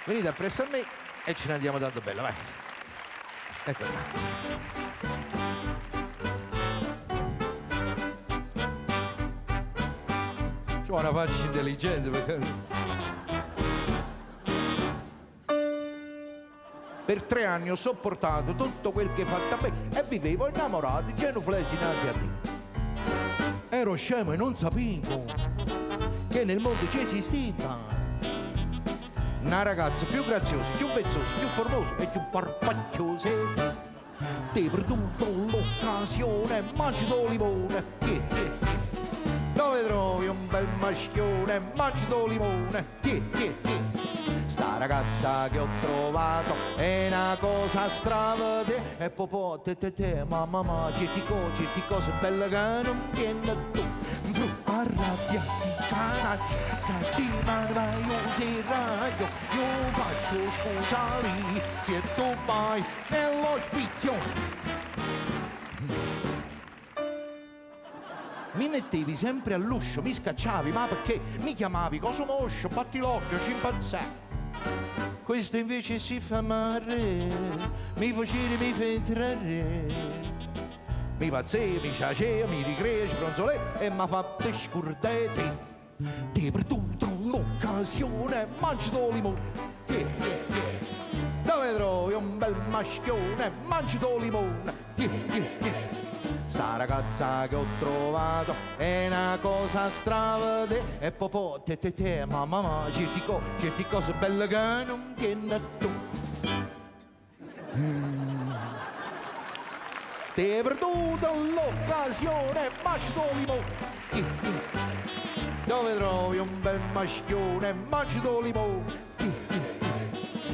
Venite appresso a me e ce ne andiamo tanto bello, vai. Ecco qua. C'ho una faccia intelligente perché... Per 3 anni ho sopportato tutto quel che hai fatto a me e vivevo innamorato, genuflessi innanzi a te. Ero scemo e non sapevo che nel mondo ci esisteva una ragazza più graziosa, più vezzosa, più formosa e più parpacciosa. Ti ho perduto l'occasione, mangiato limone. Dove trovi un bel maschione, mangiato limone. Sta ragazza che ho trovato è una cosa stravede. E popò, te, mamma, certi cose belle che non tiene tu. Arrabbiati canali, cattiva vai useraio. Io faccio scusare se tu vai nell'ospizio. Mi mettevi sempre all'uscio, mi scacciavi, ma perché? Mi chiamavi coso moscio, batti l'occhio, scimpanzé. Questo invece si fa male, mi facevi, mi fa entrare. Mi pazzea, mi ciacea, mi ricrea, sbronzolè e m'ha fatto scurdete. Ti ho perduto l'occasione, mangiato limone. Dove trovi un bel maschione, mangiato limone. Sta ragazza che ho trovato è una cosa stravede. E popò, te, mamma, certi cose belle che non tiene tu. Ti hai perduto l'occasione, mangiato limone. Dove trovi un bel maschione, mangiato limone.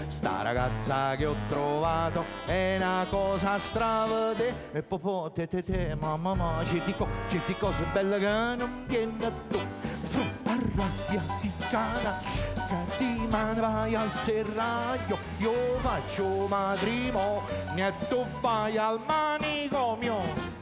Sta ragazza che ho trovato è una cosa stravede. E popò, te, mamma, certi cose belle che non tiene tu. Arrabbiati cana, cattiva vai al serraglio. Io faccio matrimonio e tu vai al manicomio.